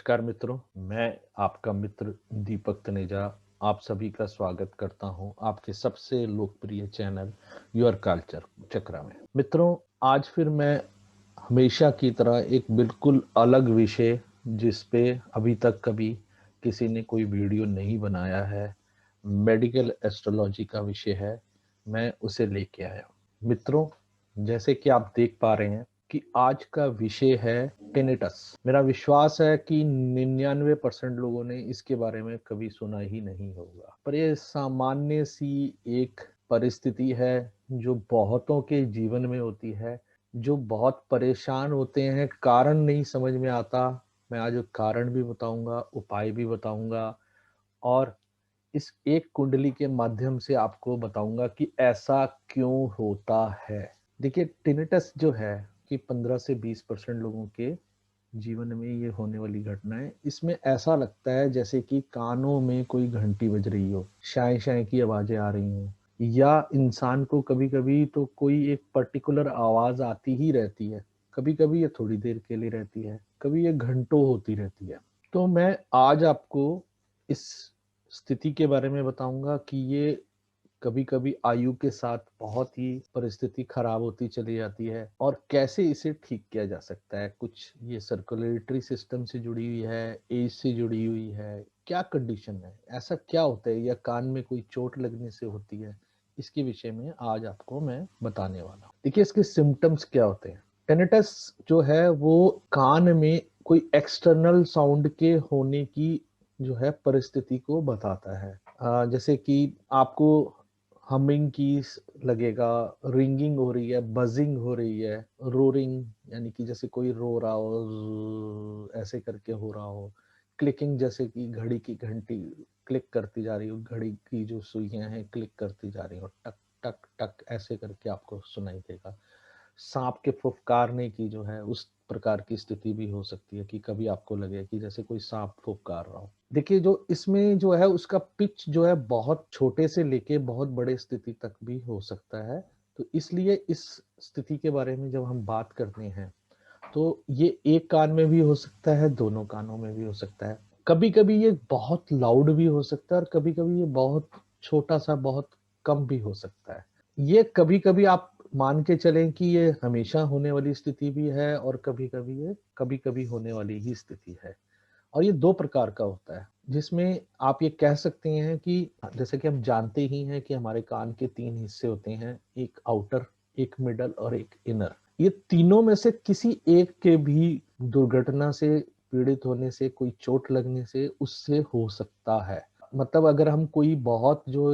नमस्कार मित्रों, मैं आपका मित्र दीपक तनेजा आप सभी का स्वागत करता हूं आपके सबसे लोकप्रिय चैनल योर कल्चर चक्रा में। मित्रों, आज फिर मैं हमेशा की तरह एक बिल्कुल अलग विषय जिस पे अभी तक कभी किसी ने कोई वीडियो नहीं बनाया है, मेडिकल एस्ट्रोलॉजी का विषय है, मैं उसे लेके आया हूं। मित्रों, जैसे कि आप देख पा रहे हैं कि आज का विषय है टेनिटस। मेरा विश्वास है कि 99% लोगों ने इसके बारे में कभी सुना ही नहीं होगा, पर यह सामान्य सी एक परिस्थिति है जो बहुतों के जीवन में होती है, जो बहुत परेशान होते हैं, कारण नहीं समझ में आता। मैं आज कारण भी बताऊंगा, उपाय भी बताऊंगा और इस एक कुंडली के माध्यम से आपको बताऊंगा कि ऐसा क्यों होता है। देखिए, टिनिटस जो है कि 15 से 20% लोगों के जीवन में ये होने वाली घटना है। इसमें ऐसा लगता है जैसे कि कानों में कोई घंटी बज रही हो, शाय शाय की आवाजें आ रही हो, या इंसान को कभी कभी तो कोई एक पर्टिकुलर आवाज आती ही रहती है। कभी कभी ये थोड़ी देर के लिए रहती है, कभी ये घंटों होती रहती है। तो मैं आज आपको इस स्थिति के बारे में बताऊंगा कि ये कभी कभी आयु के साथ बहुत ही परिस्थिति खराब होती चली जाती है और कैसे इसे ठीक किया जा सकता है। कुछ ये सर्कुलेटरी सिस्टम से जुड़ी हुई है, एज से जुड़ी हुई है, क्या कंडीशन है, ऐसा क्या होता है, या कान में कोई चोट लगने से होती है, इसके विषय में आज आपको मैं बताने वाला हूँ। देखिए, इसके सिम्टम्स क्या होते हैं। टेनिटस जो है वो कान में कोई एक्सटर्नल साउंड के होने की जो है परिस्थिति को बताता है। जैसे कि आपको हमिंग की लगेगा, रिंगिंग हो रही है, बजिंग हो रही है, रोरिंग यानी कि जैसे कोई रो रहा हो, ऐसे करके हो रहा हो, क्लिकिंग जैसे कि घड़ी की घंटी क्लिक करती जा रही हो, घड़ी की जो सुइयां हैं क्लिक करती जा रही हो, टक टक टक ऐसे करके आपको सुनाई देगा। सांप के फुफकारने की जो है उस प्रकार की स्थिति भी हो सकती है कि कभी आपको लगे कि जैसे कोई सांप फुफकार रहा हो। देखिए, जो इसमें जो है उसका पिच जो है बहुत छोटे से लेके बहुत बड़े स्थिति तक भी हो सकता है। तो इसलिए इस स्थिति के बारे में जब हम बात करते हैं तो ये एक कान में भी हो सकता है, दोनों कानों में भी हो सकता है। कभी कभी ये बहुत लाउड भी हो सकता है और कभी कभी ये बहुत छोटा सा, बहुत कम भी हो सकता है। ये कभी कभी आप मान के चलें कि ये हमेशा होने वाली स्थिति भी है और कभी कभी होने वाली ही स्थिति है। और ये दो प्रकार का होता है, जिसमें आप ये कह सकते हैं कि जैसे कि हम जानते ही हैं कि हमारे कान के तीन हिस्से होते हैं, एक आउटर, एक मिडल और एक इनर। ये तीनों में से किसी एक के भी दुर्घटना से पीड़ित होने से, कोई चोट लगने से उससे हो सकता है। मतलब अगर हम कोई बहुत जो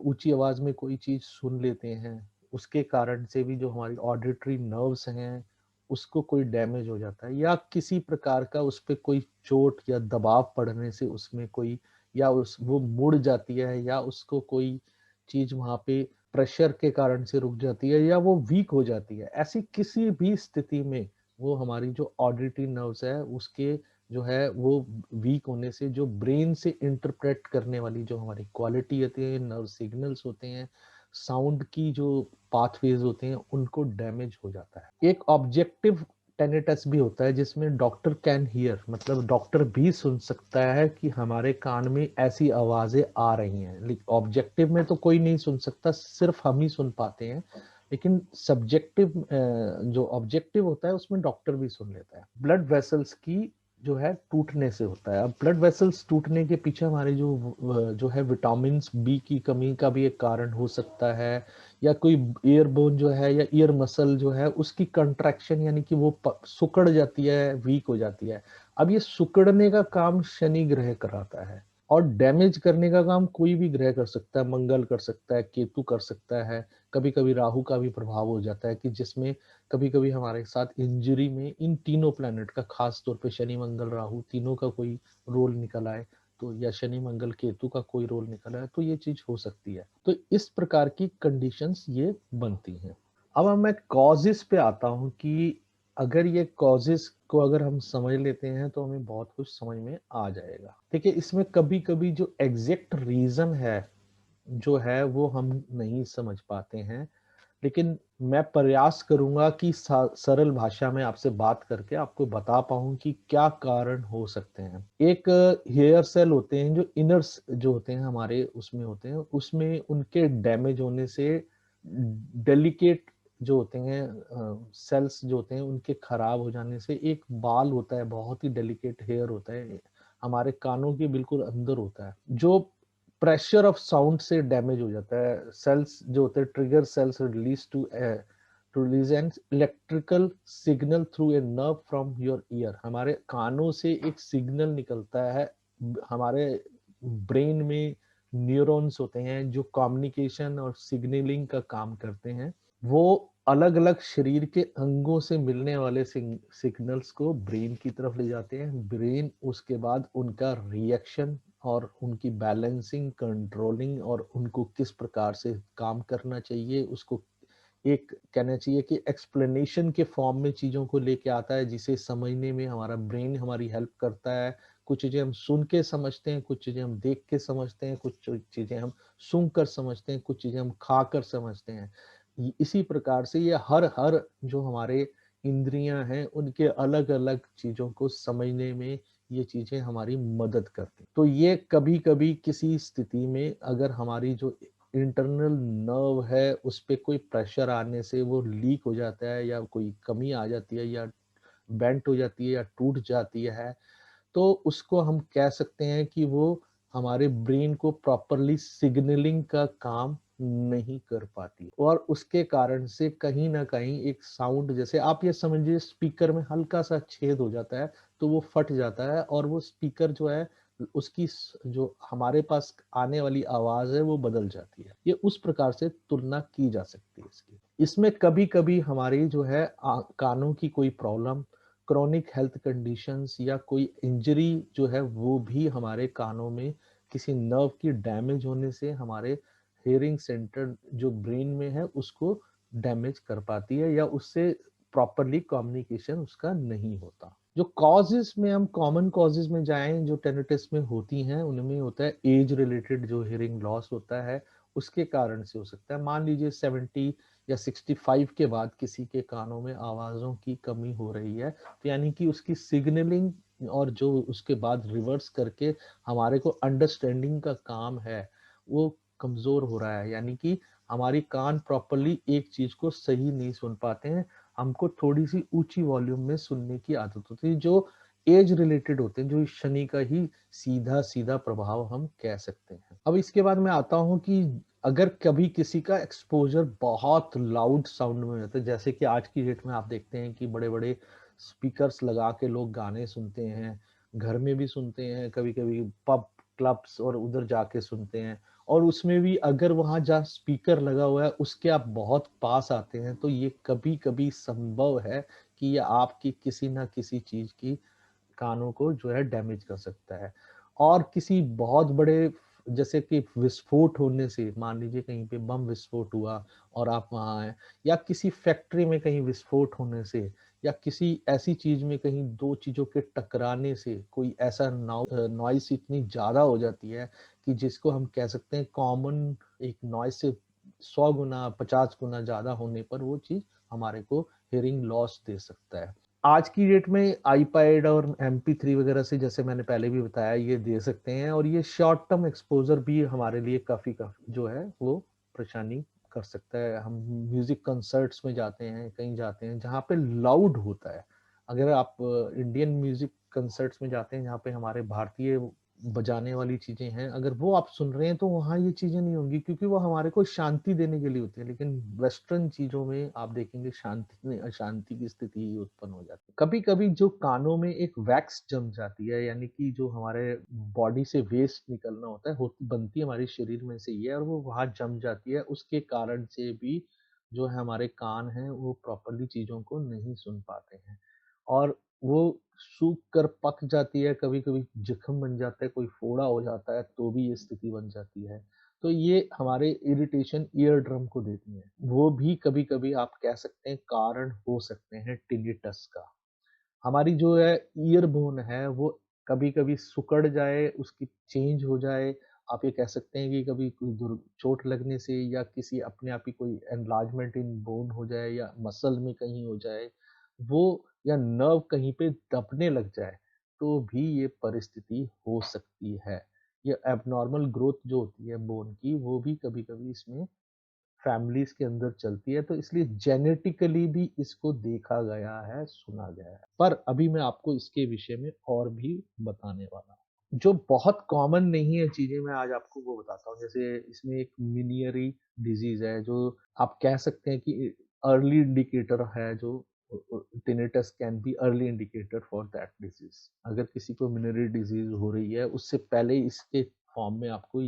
ऊंची आवाज में कोई चीज सुन लेते हैं, उसके कारण से भी जो हमारी ऑडिटरी नर्व्स हैं उसको कोई डैमेज हो जाता है, या किसी प्रकार का उस पर कोई चोट या दबाव पड़ने से उसमें कोई, या उस वो मुड़ जाती है, या उसको कोई चीज वहां पे प्रेशर के कारण से रुक जाती है, या वो वीक हो जाती है। ऐसी किसी भी स्थिति में वो हमारी जो ऑडिटरी नर्व्स है उसके जो है वो वीक होने से जो ब्रेन से इंटरप्रेट करने वाली जो हमारी क्वालिटी होती है, नर्व सिग्नल्स होते हैं, साउंड की जो पाथवेज होते हैं, उनको डैमेज हो जाता है। एक ऑब्जेक्टिव टेनिटस भी होता है जिसमें डॉक्टर कैन हियर, मतलब डॉक्टर भी सुन सकता है कि हमारे कान में ऐसी आवाजें आ रही हैं। ऑब्जेक्टिव में तो कोई नहीं सुन सकता, सिर्फ हम ही सुन पाते हैं। लेकिन सब्जेक्टिव जो ऑब्जेक्टिव होता है उसमें डॉक्टर भी सुन लेता है। ब्लड वेसल्स की जो है टूटने से होता है। अब ब्लड वेसल्स टूटने के पीछे हमारे जो है विटामिन बी की कमी का भी एक कारण हो सकता है, या कोई ईयरबोन जो है या ईयर मसल जो है उसकी कंट्रैक्शन, यानी कि वो सिकुड़ जाती है, वीक हो जाती है। अब ये सिकुड़ने का काम शनि ग्रह कराता है और डैमेज करने का काम कोई भी ग्रह कर सकता है, मंगल कर सकता है, केतु कर सकता है, कभी कभी राहु का भी प्रभाव हो जाता है, कि जिसमें कभी कभी हमारे साथ इंजरी में इन तीनों प्लैनेट का, खास तौर पे शनि मंगल राहु तीनों का कोई रोल निकल आए, तो या शनि मंगल केतु का कोई रोल निकला है तो ये चीज हो सकती है। तो इस प्रकार की कंडीशंस ये बनती हैं। अब मैं कॉजेस पे आता हूं कि अगर ये कॉजेस को अगर हम समझ लेते हैं तो हमें बहुत कुछ समझ में आ जाएगा। देखिए, इसमें कभी कभी जो एग्जैक्ट रीजन है जो है वो हम नहीं समझ पाते हैं, लेकिन मैं प्रयास करूँगा कि सरल भाषा में आपसे बात करके आपको बता पाऊँ कि क्या कारण हो सकते हैं। एक हेयर सेल होते हैं जो इनर्स जो होते हैं हमारे उसमें होते हैं, उसमें उनके डैमेज होने से डेलिकेट जो होते हैं सेल्स जो होते हैं उनके खराब हो जाने से एक बाल होता है, बहुत ही डेलिकेट हेयर होता है, हमारे कानों के बिल्कुल अंदर होता है, जो प्रेशर ऑफ साउंड से डैमेज हो जाता है। सेल्स जो होते हैं trigger cells release to release an electrical signal through a nerve from your ear. हमारे कानों से एक सिग्नल निकलता है, हमारे ब्रेन में न्यूरॉन्स होते हैं जो कम्युनिकेशन और सिग्नलिंग का काम करते हैं। वो अलग अलग शरीर के अंगों से मिलने वाले सिग्नल्स को ब्रेन की तरफ ले जाते हैं। ब्रेन उसके बाद उनका रिएक्शन और उनकी बैलेंसिंग, कंट्रोलिंग और उनको किस प्रकार से काम करना चाहिए, उसको एक कहना चाहिए कि एक्सप्लेनेशन के फॉर्म में चीज़ों को लेके आता है, जिसे समझने में हमारा ब्रेन हमारी हेल्प करता है। कुछ चीज़ें हम सुन के समझते हैं, कुछ चीज़ें हम देख के समझते हैं, कुछ चीज़ें हम सूंघ कर समझते हैं, कुछ चीज़ें हम खा कर समझते हैं। इसी प्रकार से ये हर हर जो हमारे इंद्रियां हैं उनके अलग अलग चीज़ों को समझने में ये चीज़ें हमारी मदद करती। तो ये कभी कभी किसी स्थिति में अगर हमारी जो इंटरनल नर्व है उस पे कोई प्रेशर आने से वो लीक हो जाता है, या कोई कमी आ जाती है, या बेंट हो जाती है, या टूट जाती है, तो उसको हम कह सकते हैं कि वो हमारे ब्रेन को प्रॉपरली सिग्नलिंग का काम नहीं कर पाती, और उसके कारण से कहीं ना कहीं एक साउंड, जैसे आप ये समझिए स्पीकर में हल्का सा छेद हो जाता है तो वो फट जाता है, और वो स्पीकर जो है उसकी जो हमारे पास आने वाली आवाज है वो बदल जाती है। ये उस प्रकार से तुलना की जा सकती है इसकी। इसमें कभी कभी हमारी जो है कानों की कोई प्रॉब्लम, क्रॉनिक हेल्थ कंडीशंस या कोई इंजरी जो है वो भी हमारे कानों में किसी नर्व की डैमेज होने से हमारे हियरिंग सेंटर जो ब्रेन में है उसको डैमेज कर पाती है, या उससे प्रॉपरली कम्युनिकेशन उसका नहीं होता। जो कॉजेज में हम कॉमन कॉजेज में जाएं जो टेनिटस में होती हैं, उनमें होता है एज रिलेटेड जो हियरिंग लॉस होता है, उसके कारण से हो सकता है। मान लीजिए 70 या 65 के बाद किसी के कानों में आवाजों की कमी हो रही है, तो यानी कि उसकी सिग्नलिंग और जो उसके बाद रिवर्स करके हमारे को अंडरस्टैंडिंग का काम है वो कमजोर हो रहा है, यानी कि हमारी कान प्रॉपरली एक चीज को सही नहीं सुन पाते हैं। हमको थोड़ी सी ऊंची वॉल्यूम में सुनने की आदत होती है, जो एज रिलेटेड होते हैं, जो इस शनि का ही सीधा सीधा प्रभाव हम कह सकते हैं। अब इसके बाद मैं आता हूं कि अगर कभी किसी का एक्सपोजर बहुत लाउड साउंड में हो जाता है, जैसे कि आज की डेट में आप देखते हैं कि बड़े बड़े स्पीकर्स लगा के लोग गाने सुनते हैं, घर में भी सुनते हैं, कभी कभी पब क्लब्स और उधर जाके सुनते हैं, और उसमें भी अगर वहां जहाँ स्पीकर लगा हुआ है उसके आप बहुत पास आते हैं, तो ये कभी कभी संभव है कि ये आपकी किसी ना किसी चीज की कानों को जो है डैमेज कर सकता है। और किसी बहुत बड़े जैसे कि विस्फोट होने से, मान लीजिए कहीं पे बम विस्फोट हुआ और आप वहां हैं, या किसी फैक्ट्री में कहीं विस्फोट होने से, या किसी ऐसी चीज में कहीं दो चीजों के टकराने से कोई ऐसा नॉइस इतनी ज्यादा हो जाती है कि जिसको हम कह सकते हैं कॉमन एक नॉइस से 100 गुना 50 गुना ज्यादा होने पर वो चीज हमारे को हियरिंग लॉस दे सकता है। आज की डेट में आईपैड और MP3 वगैरह से, जैसे मैंने पहले भी बताया, ये दे सकते हैं, और ये शॉर्ट टर्म एक्सपोजर भी हमारे लिए काफी जो है वो परेशानी कर सकता है। हम म्यूजिक कंसर्ट्स में जाते हैं, कहीं जाते हैं जहाँ पे लाउड होता है। अगर आप इंडियन म्यूजिक कंसर्ट्स में जाते हैं जहाँ पे हमारे भारतीय बजाने वाली चीजें हैं, अगर वो आप सुन रहे हैं तो वहाँ ये चीजें नहीं होंगी, क्योंकि वो हमारे को शांति देने के लिए होती है। लेकिन वेस्टर्न चीजों में आप देखेंगे शांति में अशांति की स्थिति ही उत्पन्न हो जाती है। कभी कभी जो कानों में एक वैक्स जम जाती है, यानी कि जो हमारे बॉडी से वेस्ट निकलना होता है, बनती हमारे शरीर में से ही है, और वो वहां जम जाती है, उसके कारण से भी जो है हमारे कान हैं वो प्रॉपरली चीजों को नहीं सुन पाते हैं, और वो सूख कर पक जाती है, कभी-कभी जख्म बन जाता है, कोई फोड़ा हो जाता है तो भी ये स्थिति बन जाती है। तो ये हमारे इरिटेशन ईयर ड्रम को देती है। वो भी कभी-कभी आप कह सकते हैं कारण हो सकते हैं टिनिटस का। हमारी जो है ईयर बोन है वो कभी-कभी सिकुड़ जाए, उसकी चेंज हो जाए, आप ये कह सकते हैं कि कभी कोई चोट लगने से या किसी अपने आप ही कोई एनलार्जमेंट इन बोन हो जाए या मसल में कहीं हो जाए, वो या नर्व कहीं पे दबने लग जाए, तो भी ये परिस्थिति हो सकती है। ये एब्नॉर्मल ग्रोथ जो होती है बोन की, वो भी कभी-कभी इसमें फैमिलीज़ के अंदर चलती है, तो इसलिए जेनेटिकली भी इसको देखा गया है, सुना गया है। पर अभी मैं आपको इसके विषय में और भी बताने वाला हूँ। जो बहुत कॉमन नहीं है चीज़ें, मैं आज आपको वो बताता हूँ। जैसे इसमें एक मिनियरी डिज़ीज़ है, जो आप कह सकते हैं कि अर्ली इंडिकेटर है, जो tinnitus can be early indicator for that disease. अगर किसी को मिनियरी डिज़ीज़ हो रही है, उससे पहले इसके फॉर्म में आपको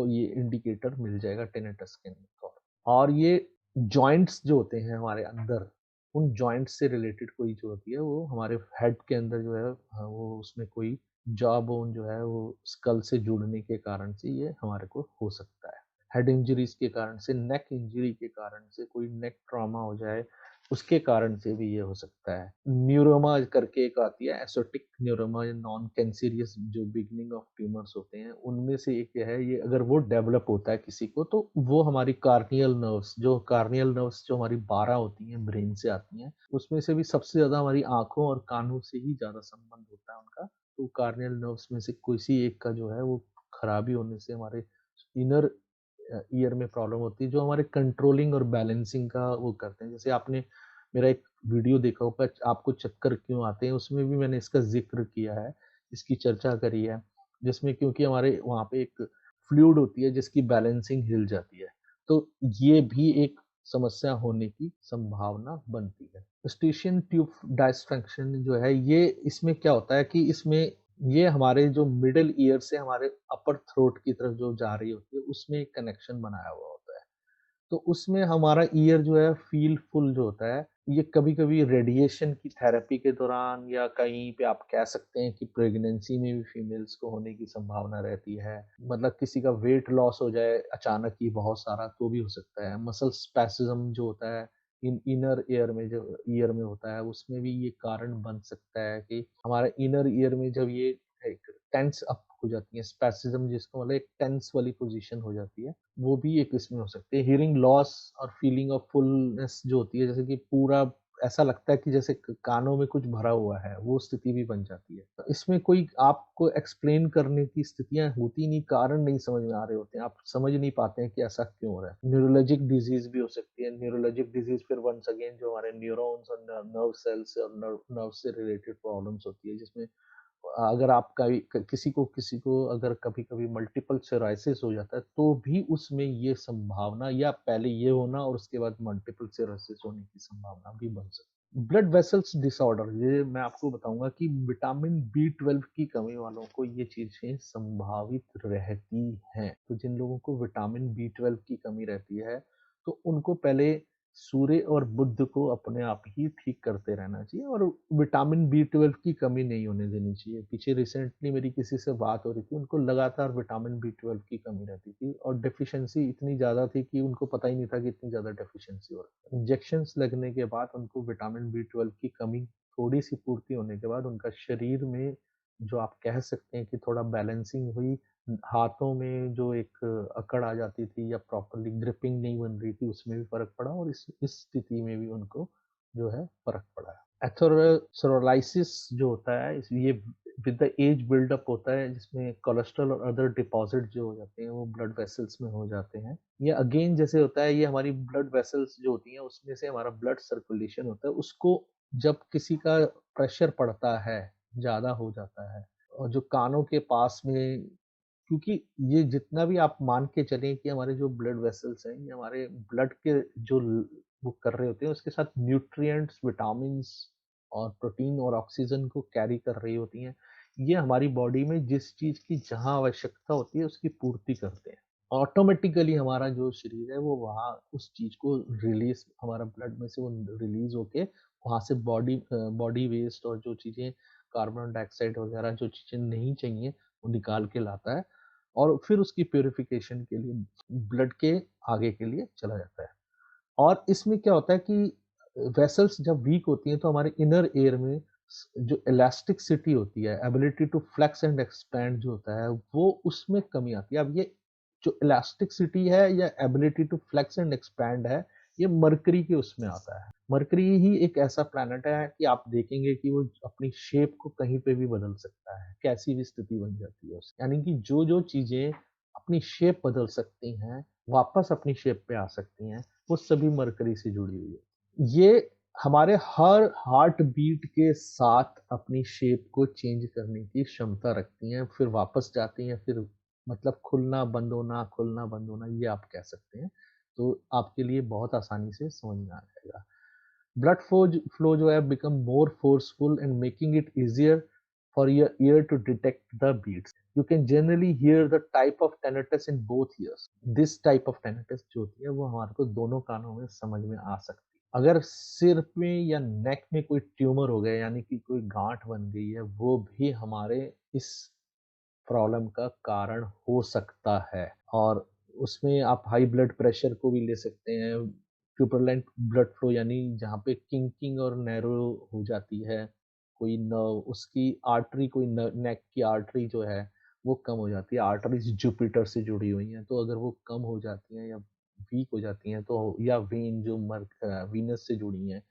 ये इंडिकेटर मिल जाएगा टिनेटस के तौर। और ये जॉइंट्स जो होते हैं हमारे अंदर, उन जॉइंट्स से रिलेटेड कोई जो होती है, वो हमारे हेड के अंदर जो है, वो उसमें कोई जॉ बोन जो है वो स्कल से जुड़ने के कारण से ये हमारे को हो सकता है। हेड इंजरीज के कारण से, नेक इंजरी के कारण से, कोई नेक ट्रॉमा हो जाए, उसके कारण से भी ये हो सकता है। न्यूरोमा करके एक आती है, एसोटिक न्यूरोमा, या नॉन कैंसरियस जो बिगिनिंग ऑफ ट्यूमर्स होते हैं, उनमें से एक ये है। ये अगर वो डेवलप होता है किसी को, तो वो हमारी कार्नियल नर्व्स जो हमारी 12 होती हैं, ब्रेन से आती हैं, उसमें से भी सबसे ज़्यादा हमारी आँखों और कानों से ही ज़्यादा संबंध होता है उनका। तो कार्नियल नर्व्स में से किसी एक का जो है वो खराबी होने से हमारे इनर ईयर में प्रॉब्लम होती है, जो हमारे कंट्रोलिंग और बैलेंसिंग का वो करते हैं। जैसे आपने मेरा एक वीडियो देखा होगा, आपको चक्कर क्यों आते हैं, उसमें भी मैंने इसका ज़िक्र किया है, इसकी चर्चा करी है, जिसमें क्योंकि हमारे वहाँ पे एक फ्लूइड होती है जिसकी बैलेंसिंग हिल जाती है। तो ये भी एक समस्या होने की संभावना बनती है। यूस्टेशियन ट्यूब डिसफंक्शन जो है, ये इसमें क्या होता है कि इसमें ये हमारे जो मिडल ईयर से हमारे अपर थ्रोट की तरफ जो जा रही होती है, उसमें एक कनेक्शन बनाया हुआ होता है। तो उसमें हमारा ईयर जो है फ़ील फुल जो होता है, ये कभी-कभी रेडिएशन की थेरेपी के दौरान, या कहीं पे आप कह सकते हैं कि प्रेगनेंसी में भी फीमेल्स को होने की संभावना रहती है। मतलब किसी का वेट लॉस हो जाए अचानक ही बहुत सारा, तो भी हो सकता है। मसल स्पैसिज़्म जो होता है, इनर ईयर में होता है, उसमें भी ये कारण बन सकता है कि हमारे इनर ईयर में जब ये एक टेंस अप हो जाती है, स्पैसिज़्म जिसको मतलब एक टेंस वाली पोज़ीशन हो जाती है, वो भी एक इसमें हो सकती है। हियरिंग लॉस और फीलिंग ऑफ फुलनेस जो होती है, जैसे कि पूरा ऐसा लगता है कि जैसे कानों में कुछ भरा हुआ है, वो स्थिति भी बन जाती है। तो इसमें कोई आपको एक्सप्लेन करने की स्थितियां होती नहीं, कारण नहीं समझ में आ रहे होते हैं, आप समझ नहीं पाते हैं कि ऐसा क्यों हो रहा है। न्यूरोलॉजिक डिजीज भी हो सकती है। न्यूरोलॉजिक डिजीज फिर वंस अगेन जो हमारे न्यूरॉन्स और नर्व सेल्स और नर्व से रिलेटेड प्रॉब्लम्स होती है, जिसमें अगर आप किसी को अगर कभी-कभी मल्टीपल सिरोसिस हो जाता है, तो भी उसमें ये संभावना, या पहले ये होना और उसके बाद मल्टीपल सिरोसिस होने की संभावना भी बन सकती है। ब्लड वेसल्स डिसऑर्डर, ये मैं आपको बताऊँगा कि विटामिन बी 12 की कमी वालों को ये चीज़ें संभावित रहती हैं। तो जिन लोगों को विटामिन बी 12 की कमी रहती है, तो उनको पहले सूर्य और बुध को अपने आप ही ठीक करते रहना चाहिए, और विटामिन बी 12 की कमी नहीं होने देनी चाहिए। पीछे रिसेंटली मेरी किसी से बात हो रही थी, उनको लगातार विटामिन बी 12 की कमी रहती थी, और डेफिशिएंसी इतनी ज़्यादा थी कि उनको पता ही नहीं था कि इतनी ज़्यादा डेफिशिएंसी हो रही है। इंजेक्शंस लगने के बाद उनको विटामिन बी 12 की कमी थोड़ी-सी पूर्ति होने के बाद, उनका शरीर में जो आप कह सकते हैं कि थोड़ा बैलेंसिंग हुई, हाथों में जो एक अकड़ आ जाती थी या प्रॉपर्ली ग्रिपिंग नहीं बन रही थी, उसमें भी फ़र्क पड़ा, और इस स्थिति में भी उनको जो है फ़र्क पड़ा है। एथेरोस्क्लेरोसिस जो होता है, इस ये विद द एज बिल्डअप होता है, जिसमें कोलेस्ट्रॉल और अदर डिपॉज़िट जो हो जाते हैं, वो ब्लड वेसल्स में हो जाते हैं। ये अगेन जैसे होता है, ये हमारी ब्लड वेसल्स जो होती हैं, उसमें से हमारा ब्लड सर्कुलेशन होता है, उसको जब किसी का प्रेशर पड़ता है, ज़्यादा हो जाता है, और जो कानों के पास में, क्योंकि ये जितना भी आप मान के चलें कि हमारे जो ब्लड वेसल्स हैं, ये हमारे ब्लड के जो वो कर रहे होते हैं, उसके साथ न्यूट्रिएंट्स, विटामिन्स और प्रोटीन और ऑक्सीजन को कैरी कर रही होती हैं। ये हमारी बॉडी में जिस चीज़ की जहाँ आवश्यकता होती है, उसकी पूर्ति करते हैं। ऑटोमेटिकली हमारा जो शरीर है, वो वहाँ उस चीज़ को रिलीज़, हमारा ब्लड में से वो रिलीज़ होके वहाँ से बॉडी वेस्ट और जो चीज़ें कार्बन डाइऑक्साइड वगैरह जो चीज़ें नहीं चाहिए, वो निकाल के लाता है, और फिर उसकी प्यूरिफिकेशन के लिए ब्लड के आगे के लिए चला जाता है। और इसमें क्या होता है कि वेसल्स जब वीक होती हैं, तो हमारे इनर ईयर में जो इलास्टिसिटी होती है, ability to flex and expand जो होता है, वो उसमें कमी आती है। अब ये जो इलास्टिसिटी है या ability to flex and expand है, ये मरकरी के उसमें आता है। मरकरी ही एक ऐसा प्लैनेट है कि आप देखेंगे कि वो अपनी शेप को कहीं पे भी बदल सकता है, कैसी भी स्थिति बन जाती है उसकी। यानी कि जो-जो चीज़ें अपनी शेप बदल सकती हैं, वापस अपनी शेप पे आ सकती हैं, वो सभी मरकरी से जुड़ी हुई है। ये हमारे हर हार्ट बीट के साथ अपनी शेप को चेंज करने की क्षमता रखती हैं, फिर वापस जाती हैं, फिर मतलब खुलना बंद होना ये आप कह सकते हैं। तो आपके लिए बहुत आसानी से समझ में आ जाएगा। ब्लड फ्लो जो है become more forceful and making it easier for your ear to detect the beats. You can generally hear the type of tinnitus in both ears. This type of tinnitus जो होती है वो हमारे को दोनों कानों में समझ में आ सकती है। अगर सिर में या नेक में कोई ट्यूमर हो गया यानी कि कोई गांठ बन गई है, वो भी हमारे इस प्रॉब्लम का कारण हो सकता है। और उसमें आप हाई ब्लड प्रेशर को भी ले सकते हैं। ट्यूबरलेंट ब्लड फ्लो यानी जहाँ पे किंकिंग और नैरो हो जाती है, कोई नर्व उसकी आर्टरी कोई नेक की आर्टरी जो है वो कम हो जाती है। आर्टरीज जुपिटर से जुड़ी हुई हैं, तो अगर वो कम हो जाती हैं या वीक हो जाती हैं तो या वेन जो वीनस से जुड़ी हैं,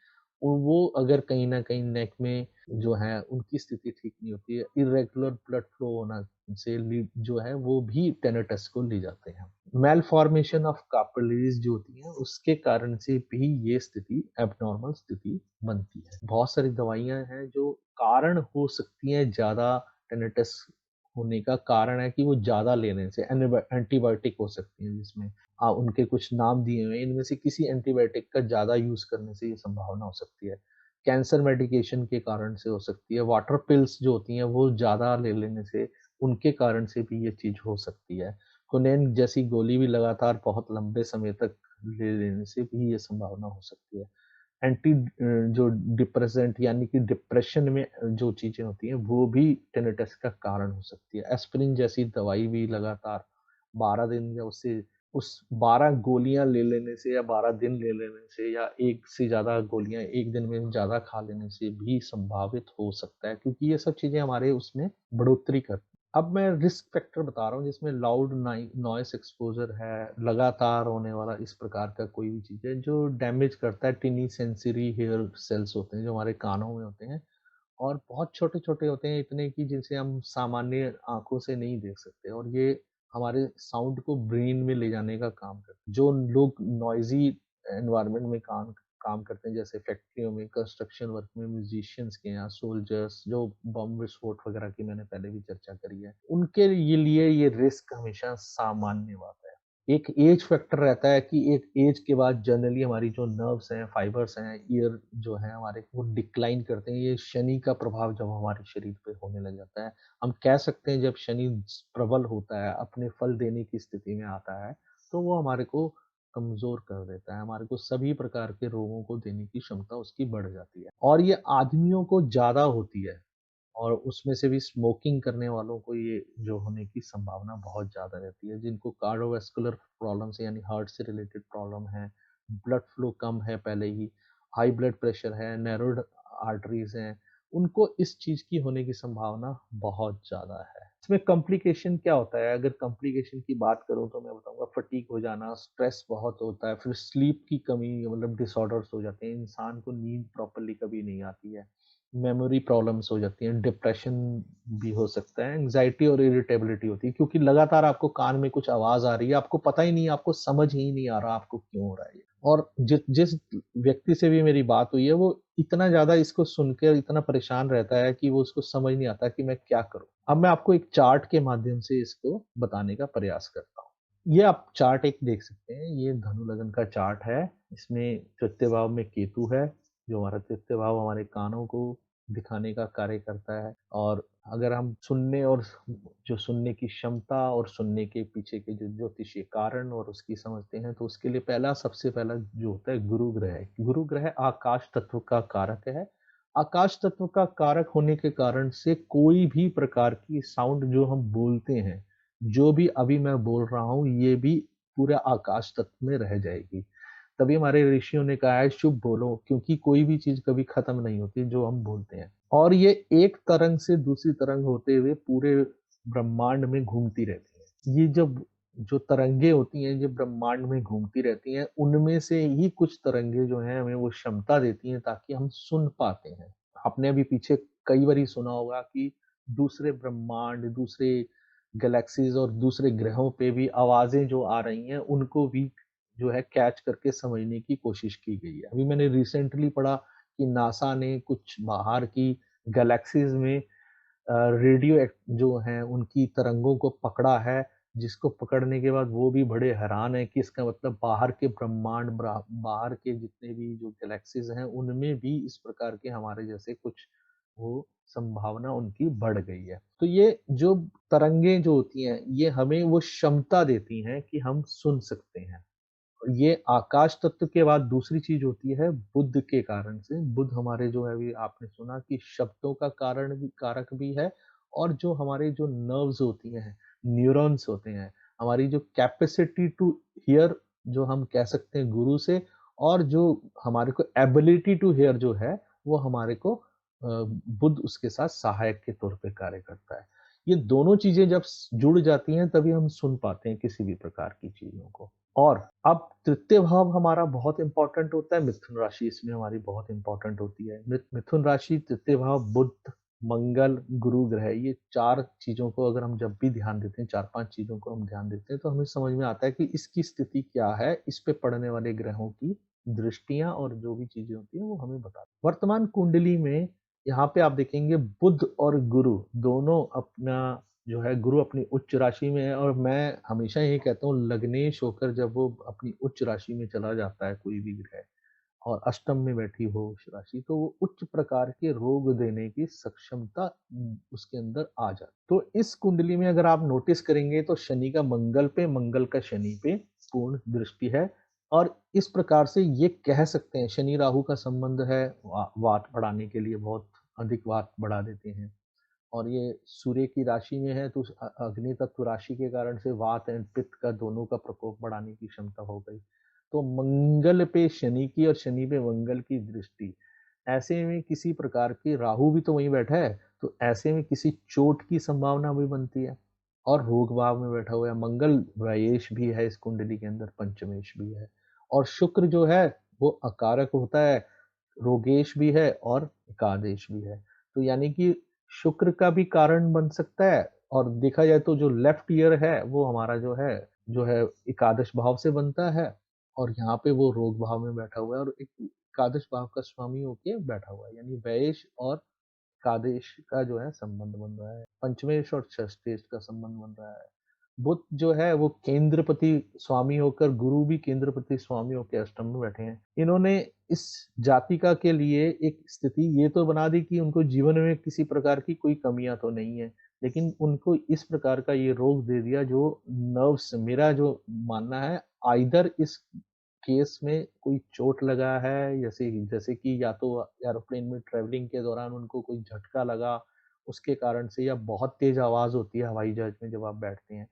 वो अगर कहीं न कहीं नेक में जो है उनकी स्थिति ठीक नहीं होती है, इर्रेगुलर ब्लड फ्लो होना से लीड जो है वो भी टेनिटस को ले जाते हैं। मैलफॉर्मेशन ऑफ कैपिलरीज जो होती हैं उसके कारण से भी ये स्थिति एब्नॉर्मल स्थिति बनती है। बहुत सारी दवाइयाँ हैं जो कारण हो सकती हैं ज़्यादा टेनिटस होने का कारण है कि वो ज़्यादा लेने से एंटीबायोटिक हो सकती हैं जिसमें उनके कुछ नाम दिए हुए हैं, इनमें से किसी एंटीबायोटिक का ज़्यादा यूज़ करने से ये संभावना हो सकती है। कैंसर मेडिकेशन के कारण से हो सकती है, वाटर पिल्स जो होती हैं वो ज़्यादा ले लेने से उनके कारण से भी ये चीज़ हो सकती है। कोनेन जैसी गोली भी लगातार बहुत लंबे समय तक ले लेने से भी ये संभावना हो सकती है। जो डिप्रेसेंट यानी कि डिप्रेशन में जो चीज़ें होती हैं वो भी टिनिटस का कारण हो सकती है। एस्पिरिन जैसी दवाई भी लगातार 12 दिन या उससे उस 12 गोलियाँ ले लेने से या 12 दिन ले लेने से या एक से ज़्यादा गोलियाँ एक दिन में ज़्यादा खा लेने से भी संभावित हो सकता है, क्योंकि ये सब चीज़ें हमारे उसमें बढ़ोतरी करती हैं। अब मैं रिस्क फैक्टर बता रहा हूँ जिसमें लाउड नॉइस एक्सपोज़र है, लगातार होने वाला इस प्रकार का कोई भी चीज़ है जो डैमेज करता है टिनी सेंसरी हेयर सेल्स होते हैं जो हमारे कानों में होते हैं और बहुत छोटे-छोटे होते हैं इतने कि जिनसे हम सामान्य आँखों से नहीं देख सकते और ये हमारे साउंड को ब्रेन में ले जाने का काम करते हैं। जो लोग नॉइज़ी एनवायरनमेंट में काम काम करते हैं जैसे फैक्ट्रियों में, कंस्ट्रक्शन वर्क में, म्यूज़िशियंस के यहाँ, सोल्जर्स जो बम विस्फोट वगैरह की मैंने पहले भी चर्चा करी है, उनके लिए ये रिस्क हमेशा सामान्य बात है। एक एज फैक्टर रहता है कि एक एज के बाद जनरली हमारी जो नर्व्स हैं, फाइबर्स हैं, ईयर जो है हमारे वो डिक्लाइन करते हैं। ये शनि का प्रभाव जब हमारे शरीर पे होने लग जाता है, हम कह सकते हैं जब शनि प्रबल होता है, अपने फल देने की स्थिति में आता है, तो वो हमारे को कमज़ोर कर देता है। हमारे को सभी प्रकार के रोगों को देने की क्षमता उसकी बढ़ जाती है और ये आदमियों को ज़्यादा होती है। और उसमें से भी स्मोकिंग करने वालों को ये जो होने की संभावना बहुत ज़्यादा रहती है, जिनको कार्डियोवैस्कुलर प्रॉब्लम्स यानी हार्ट से रिलेटेड प्रॉब्लम है, ब्लड फ्लो कम है पहले ही, हाई ब्लड प्रेशर है, नैरोड आर्टरीज़ हैं, उनको इस चीज़ की होने की संभावना बहुत ज़्यादा है। इसमें कॉम्प्लिकेशन क्या होता है? अगर कॉम्प्लिकेशन की बात करूँ तो मैं बताऊँगा फटीग हो जाना, स्ट्रेस बहुत होता है, फिर स्लीप की कमी मतलब डिसऑर्डर्स हो जाते हैं, इंसान को नींद प्रॉपर्ली कभी नहीं आती है। मेमोरी प्रॉब्लम्स हो जाती हैं, डिप्रेशन भी हो सकता है, एंग्ज़ायटी और इरिटेबिलिटी होती है क्योंकि लगातार आपको कान में कुछ आवाज़ आ रही है, आपको पता ही नहीं, आपको समझ ही नहीं आ रहा आपको क्यों हो रहा है ये। और जिस व्यक्ति से भी मेरी बात हुई है, वो इतना ज़्यादा इसको सुन के इतना परेशान रहता है कि वो उसको समझ नहीं आता कि मैं क्या करूँ? अब मैं आपको एक चार्ट के माध्यम से इसको बताने का प्रयास करता हूँ। ये आप चार्ट एक देख सकते हैं, ये धनु लग्न का चार्ट है, इसमें तृतीय भाव में केतु है, जो हमारा तृतीय भाव हमारे कानों को दिखाने का कार्य करता है और अगर हम सुनने और जो सुनने की क्षमता और सुनने के पीछे के जो ज्योतिषीय कारण और उसकी समझते हैं, तो उसके लिए सबसे पहला जो होता है गुरु ग्रह है। गुरु ग्रह आकाश तत्व का कारक है। आकाश तत्व का कारक होने के कारण से कोई भी प्रकार की साउंड जो हम बोलते हैं, जो भी अभी मैं बोल रहा हूँ, ये भी पूरा आकाश तत्व में रह जाएगी। तभी हमारे ऋषियों ने कहा है शुभ बोलो, क्योंकि कोई भी चीज़ कभी खत्म नहीं होती जो हम बोलते हैं। और ये एक तरंग से दूसरी तरंग होते हुए पूरे ब्रह्मांड में घूमती रहती है। ये जब जो तरंगे होती हैं, जो ब्रह्मांड में घूमती रहती हैं, उनमें से ही कुछ तरंगे जो हैं हमें वो क्षमता देती हैं ताकि हम सुन पाते हैं। आपने अभी पीछे कई बारी सुना होगा कि दूसरे ब्रह्मांड, दूसरे गैलेक्सीज़ और दूसरे ग्रहों पे भी आवाज़ें जो आ रही हैं, उनको भी जो है कैच करके समझने की कोशिश की गई है। अभी मैंने रिसेंटली पढ़ा कि नासा ने कुछ बाहर की गैलेक्सीज़ में रेडियो जो हैं उनकी तरंगों को पकड़ा है, जिसको पकड़ने के बाद वो भी बड़े हैरान हैं कि इसका मतलब बाहर के ब्रह्मांड बाहर के जितने भी जो गैलेक्सीज़ हैं, उनमें भी इस प्रकार के हमारे जैसे कुछ वो संभावना उनकी बढ़ गई है। तो ये जो तरंगें जो होती हैं, ये हमें वो क्षमता देती हैं कि हम सुन सकते हैं। ये आकाश तत्व के बाद दूसरी चीज़ होती है बुद्ध के कारण से। बुद्ध हमारे जो है अभी आपने सुना कि शब्दों का कारण भी कारक भी है और जो हमारे जो नर्व्स होती हैं, न्यूरॉन्स होते हैं, हमारी जो कैपेसिटी टू हियर जो हम कह सकते हैं गुरु से और जो हमारे को एबिलिटी टू हियर जो है, वो हमारे को बुद्ध उसके साथ सहायक के तौर पे कार्य करता है। ये दोनों चीज़ें जब जुड़ जाती हैं तभी हम सुन पाते हैं किसी भी प्रकार की चीज़ों को। और अब तृतीय भाव हमारा बहुत इम्पोर्टेंट होता है, मिथुन राशि इसमें हमारी बहुत इम्पोर्टेंट होती है। मिथुन राशि, तृतीय भाव, बुध, मंगल, गुरु ग्रह, ये 4 चीज़ों को अगर हम जब भी ध्यान देते हैं, 4-5 चीज़ों को हम ध्यान देते हैं, तो हमें समझ में आता है कि इसकी स्थिति क्या है, इस पे पड़ने वाले ग्रहों की दृष्टियाँ और जो भी चीज़ें होती हैं, वो हमें वर्तमान कुंडली में यहाँ पे आप देखेंगे बुध और गुरु दोनों अपना जो है गुरु अपनी उच्च राशि में है और मैं हमेशा यही कहता हूँ लग्नेश होकर जब वो अपनी उच्च राशि में चला जाता है कोई भी ग्रह और अष्टम में बैठी हो उस राशि तो वो उच्च प्रकार के रोग देने की सक्षमता उसके अंदर आ जाती। तो इस कुंडली में अगर आप नोटिस करेंगे तो शनि का मंगल पे, मंगल का शनि पे पूर्ण दृष्टि है और इस प्रकार से ये कह सकते हैं शनि राहु का संबंध है, वात बढ़ाने के लिए बहुत अधिक वात बढ़ा देते हैं और ये सूर्य की राशि में है तो अग्नि तत्व राशि के कारण से वात एंड पित्त का दोनों का प्रकोप बढ़ाने की क्षमता हो गई। तो मंगल पे शनि की और शनि पे मंगल की दृष्टि, ऐसे में किसी प्रकार की राहु भी तो वहीं बैठा है, तो ऐसे में किसी चोट की संभावना भी बनती है और रोग भाव में बैठा हुआ है। मंगल व्ययेश भी है इस कुंडली के अंदर, पंचमेश भी है और शुक्र जो है वो अकारक होता है, रोगेश भी है और एकादेश भी है। तो यानी कि शुक्र का भी कारण बन सकता है और देखा जाए तो जो लेफ्ट ईयर है वो हमारा जो है एकादश भाव से बनता है और यहाँ पे वो रोग भाव में बैठा हुआ है और एक एकादश भाव का स्वामी होके बैठा हुआ है यानी व्ययेश और एकादश का जो है संबंध बन रहा है, पंचमेश और षष्ठेश का संबंध बन रहा है। बुध जो है वो केंद्रपति स्वामी होकर, गुरु भी केंद्रपति स्वामी होकर अष्टम में बैठे हैं। इन्होंने इस जातिका के लिए एक स्थिति ये तो बना दी कि उनको जीवन में किसी प्रकार की कोई कमियां तो नहीं है, लेकिन उनको इस प्रकार का ये रोग दे दिया जो नर्व्स, मेरा जो मानना है आइदर इस केस में कोई चोट लगा है, जैसे जैसे कि या तो एरोप्लेन में ट्रैवलिंग के दौरान उनको कोई झटका लगा, उसके कारण से, या बहुत तेज आवाज होती है हवाई जहाज में जब आप बैठते हैं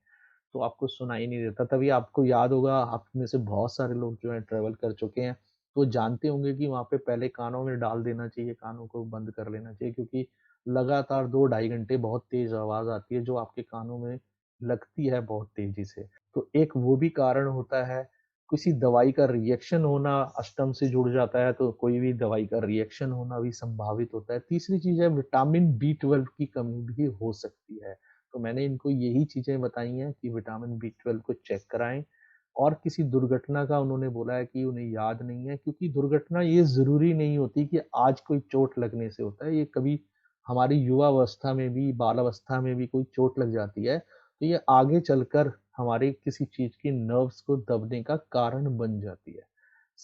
तो आपको सुनाई नहीं देता। तभी आपको याद होगा, आप में से बहुत सारे लोग जो हैं ट्रैवल कर चुके हैं, तो जानते होंगे कि वहाँ पे पहले कानों में डाल देना चाहिए, कानों को बंद कर लेना चाहिए क्योंकि लगातार 2 ढाई घंटे बहुत तेज़ आवाज़ आती है जो आपके कानों में लगती है बहुत तेज़ी से। तो एक वो भी कारण होता है, किसी दवाई का रिएक्शन होना अष्टम से जुड़ जाता है तो कोई भी दवाई का रिएक्शन होना भी संभावित होता है। तीसरी चीज़ है विटामिन बी 12 की कमी भी हो सकती है। तो मैंने इनको यही चीज़ें बताई हैं कि विटामिन बी 12 को चेक कराएँ और किसी दुर्घटना का उन्होंने बोला है कि उन्हें याद नहीं है क्योंकि दुर्घटना ये ज़रूरी नहीं होती कि आज कोई चोट लगने से होता है, ये कभी हमारी युवावस्था में भी, बालावस्था में भी कोई चोट लग जाती है, तो ये आगे चलकर हमारे किसी चीज़ की नर्व्स को दबने का कारण बन जाती है।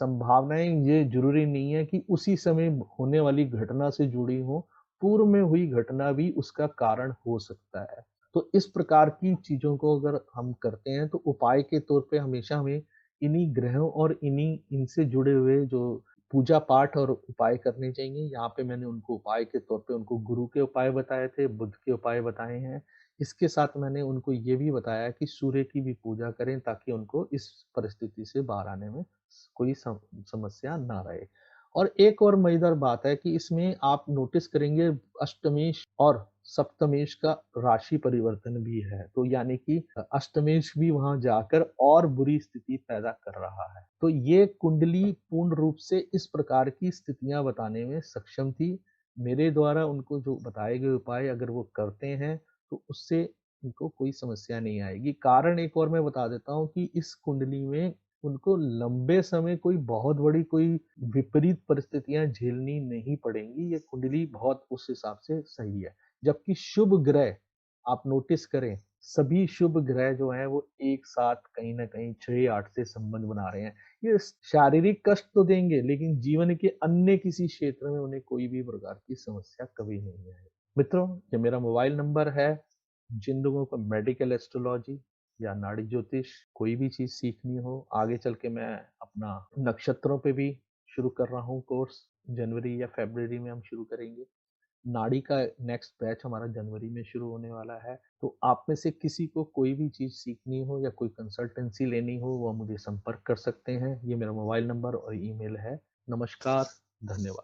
संभावनाएँ ये ज़रूरी नहीं है कि उसी समय होने वाली घटना से जुड़ी हों, पूर्व में हुई घटना भी उसका कारण हो सकता है। तो इस प्रकार की चीज़ों को अगर हम करते हैं तो उपाय के तौर पे हमेशा हमें इन्हीं ग्रहों और इन्हीं इनसे जुड़े हुए जो पूजा पाठ और उपाय करने चाहिए। यहाँ पे मैंने उनको उपाय के तौर पे उनको गुरु के उपाय बताए थे, बुध के उपाय बताए हैं। इसके साथ मैंने उनको ये भी बताया कि सूर्य की भी पूजा करें ताकि उनको इस परिस्थिति से बाहर आने में कोई समस्या ना रहे। और एक और मज़ेदार बात है कि इसमें आप नोटिस करेंगे अष्टमेश और सप्तमेश का राशि परिवर्तन भी है। तो यानी कि अष्टमेश भी वहाँ जाकर और बुरी स्थिति पैदा कर रहा है। तो ये कुंडली पूर्ण रूप से इस प्रकार की स्थितियाँ बताने में सक्षम थी। मेरे द्वारा उनको जो बताए गए उपाय अगर वो करते हैं तो उससे उनको कोई समस्या नहीं आएगी। कारण एक और मैं बता देता हूँ कि इस कुंडली में उनको लंबे समय कोई बहुत बड़ी कोई विपरीत परिस्थितियाँ झेलनी नहीं पड़ेंगी। ये कुंडली बहुत उस हिसाब से सही है। जबकि शुभ ग्रह आप नोटिस करें, सभी शुभ ग्रह जो हैं वो एक साथ कहीं न कहीं 6-8 से संबंध बना रहे हैं। ये शारीरिक कष्ट तो देंगे लेकिन जीवन के अन्य किसी क्षेत्र में उन्हें कोई भी प्रकार की समस्या कभी नहीं आएगी। मित्रों, ये मेरा मोबाइल नंबर है। जिन लोगों को मेडिकल एस्ट्रोलॉजी या नाड़ी ज्योतिष कोई भी चीज़ सीखनी हो, आगे चल के मैं अपना नक्षत्रों पे भी शुरू कर रहा हूँ कोर्स, जनवरी या फ़रवरी में हम शुरू करेंगे। नाड़ी का नेक्स्ट बैच हमारा जनवरी में शुरू होने वाला है। तो आप में से किसी को कोई भी चीज़ सीखनी हो या कोई कंसल्टेंसी लेनी हो, वो मुझे संपर्क कर सकते हैं। ये मेरा मोबाइल नंबर और ईमेल है। नमस्कार, धन्यवाद।